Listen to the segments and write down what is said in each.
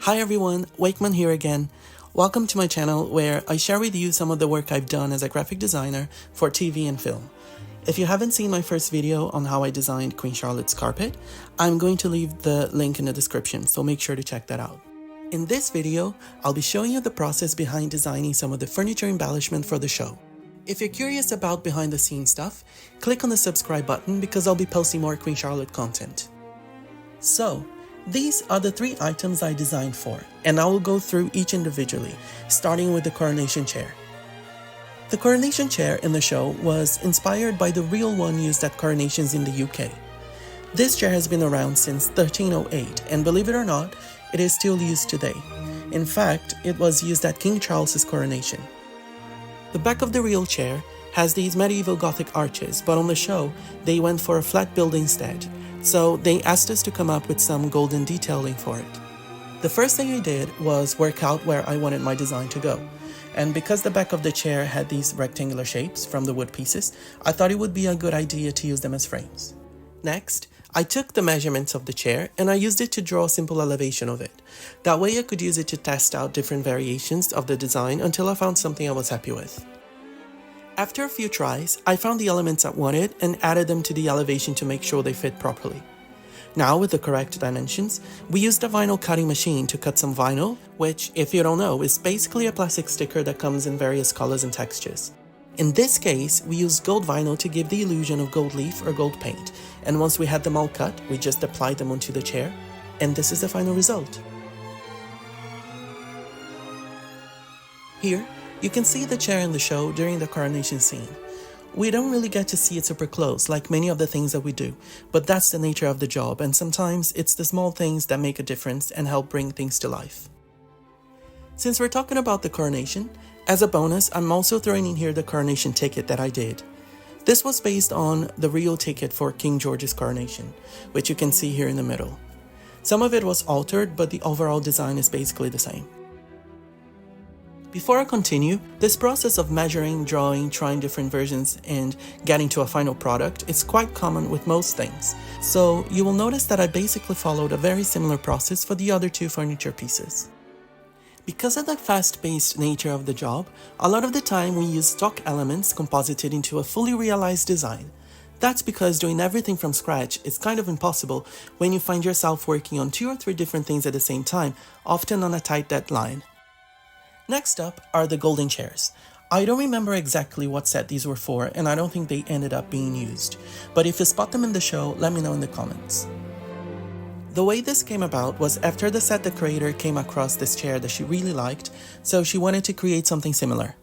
Hi everyone, Weykman here again. Welcome to my channel where I share with you some of the work I've done as a graphic designer for TV and film. If you haven't seen my first video on how I designed Queen Charlotte's carpet, I'm going to leave the link in the description, so make sure to check that out. In this video, I'll be showing you the process behind designing some of the furniture embellishment for the show. If you're curious about behind the scenes stuff, click on the subscribe button because I'll be posting more Queen Charlotte content. So, these are the 3 items I designed for, and I will go through each individually, starting with the coronation chair. The coronation chair in the show was inspired by the real one used at coronations in the UK. This chair has been around since 1308, and believe it or not, it is still used today. In fact, it was used at King Charles's coronation. The back of the real chair has these medieval Gothic arches, but on the show, they went for a flat build instead, so they asked us to come up with some golden detailing for it. The first thing I did was work out where I wanted my design to go, and because the back of the chair had these rectangular shapes from the wood pieces, I thought it would be a good idea to use them as frames. Next, I took the measurements of the chair and I used it to draw a simple elevation of it. That way I could use it to test out different variations of the design until I found something I was happy with. After a few tries, I found the elements I wanted and added them to the elevation to make sure they fit properly. Now, with the correct dimensions, we used a vinyl cutting machine to cut some vinyl, which, if you don't know, is basically a plastic sticker that comes in various colors and textures. In this case, we used gold vinyl to give the illusion of gold leaf or gold paint, and once we had them all cut, we just applied them onto the chair, and this is the final result. Here, you can see the chair in the show during the coronation scene. We don't really get to see it super close like many of the things that we do, but that's the nature of the job, and sometimes it's the small things that make a difference and help bring things to life. Since we're talking about the coronation, as a bonus, I'm also throwing in here the coronation ticket that I did. This was based on the real ticket for King George's coronation, which you can see here in the middle. Some of it was altered, but the overall design is basically the same. Before I continue, this process of measuring, drawing, trying different versions, and getting to a final product is quite common with most things, so you will notice that I basically followed a very similar process for the other 2 furniture pieces. Because of the fast-paced nature of the job, a lot of the time we use stock elements composited into a fully realized design. That's because doing everything from scratch is kind of impossible when you find yourself working on 2 or 3 different things at the same time, often on a tight deadline. Next up are the golden chairs. I don't remember exactly what set these were for, and I don't think they ended up being used, but if you spot them in the show, let me know in the comments. The way this came about was after the set decorator came across this chair that she really liked, so she wanted to create something similar.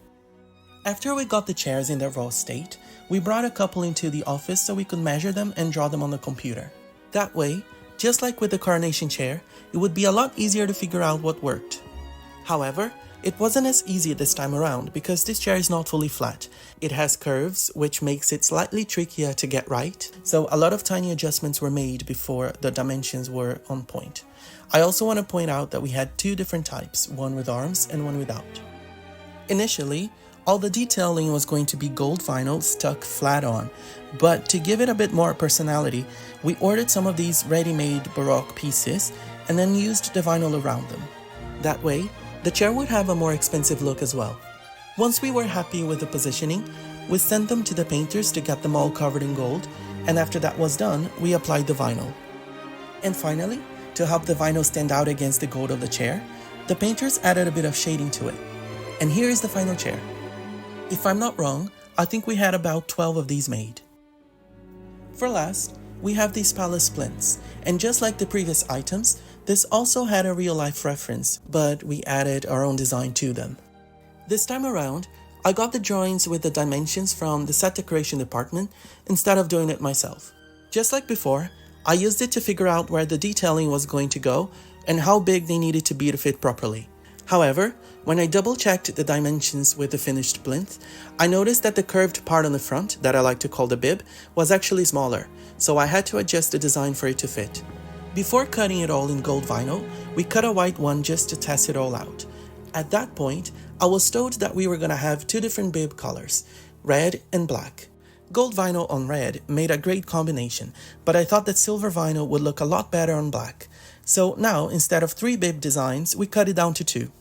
After we got the chairs in their raw state, we brought a couple into the office so we could measure them and draw them on the computer. That way, just like with the coronation chair, it would be a lot easier to figure out what worked. However, it wasn't as easy this time around because this chair is not fully flat. It has curves, which makes it slightly trickier to get right, so a lot of tiny adjustments were made before the dimensions were on point. I also want to point out that we had 2 different types, one with arms and one without. Initially, all the detailing was going to be gold vinyl stuck flat on, but to give it a bit more personality, we ordered some of these ready-made Baroque pieces and then used the vinyl around them. That way, the chair would have a more expensive look as well. Once we were happy with the positioning, we sent them to the painters to get them all covered in gold, and after that was done, we applied the vinyl. And finally, to help the vinyl stand out against the gold of the chair, the painters added a bit of shading to it. And here is the final chair. If I'm not wrong, I think we had about 12 of these made. For last, we have these palace splints, and just like the previous items, this also had a real-life reference, but we added our own design to them. This time around, I got the drawings with the dimensions from the set decoration department instead of doing it myself. Just like before, I used it to figure out where the detailing was going to go and how big they needed to be to fit properly. However, when I double-checked the dimensions with the finished plinth, I noticed that the curved part on the front, that I like to call the bib, was actually smaller, so I had to adjust the design for it to fit. Before cutting it all in gold vinyl, we cut a white one just to test it all out. At that point, I was told that we were going to have 2 different bib colors, red and black. Gold vinyl on red made a great combination, but I thought that silver vinyl would look a lot better on black, So now, instead of 3 bib designs, we cut it down to 2.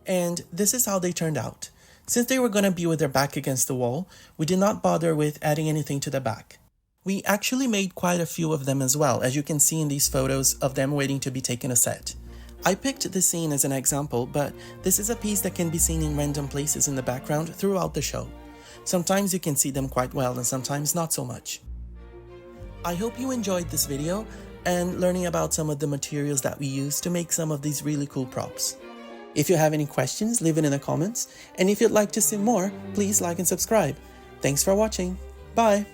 And this is how they turned out. Since they were going to be with their back against the wall, we did not bother with adding anything to the back. We actually made quite a few of them as well, as you can see in these photos of them waiting to be taken a set. I picked this scene as an example, but this is a piece that can be seen in random places in the background throughout the show. Sometimes you can see them quite well and sometimes not so much. I hope you enjoyed this video and learning about some of the materials that we use to make some of these really cool props. If you have any questions, leave it in the comments, and if you'd like to see more, please like and subscribe. Thanks for watching. Bye!